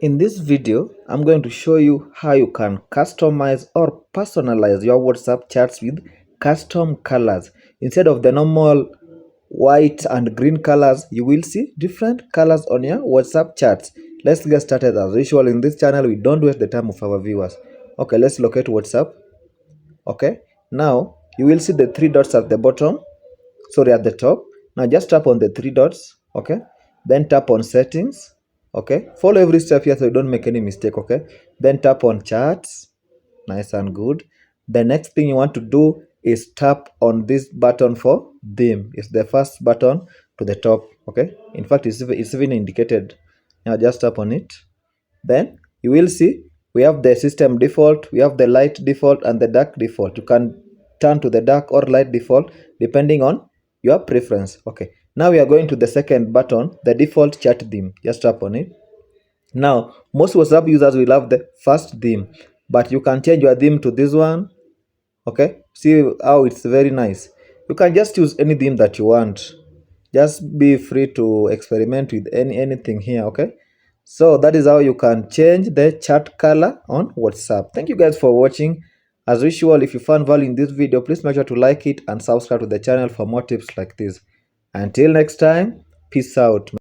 In this video, I'm going to show you how you can customize or personalize your WhatsApp chats with custom colors. Instead of the normal white and green colors, you will see different colors on your WhatsApp chats. Let's get started. As usual in this channel, we don't waste the time of our viewers. Okay, let's locate WhatsApp. Okay, now you will see the three dots at the bottom, at the top. Now just tap on the three dots. Okay, then tap on settings. Okay, follow every step here so you don't make any mistake. Okay, then tap on charts. Nice and good. The next thing you want to do is tap on this button for theme. It's the first button to the top. Okay, in fact it's even indicated. Now just tap on it. Then you will see we have the system default, we have the light default and the dark default. You can turn to the dark or light default depending on your preference. Okay, now we are going to the second button, the default chat theme. Just tap on it. Now most WhatsApp users will have the first theme, but you can change your theme to this one. Okay, see how it's very nice. You can just use any theme that you want. Just be free to experiment with anything here. Okay, so that is how you can change the chat color on WhatsApp. Thank you guys for watching. As usual, if you found value in this video, please make sure to like it and subscribe to the channel for more tips like this. Until next time, peace out.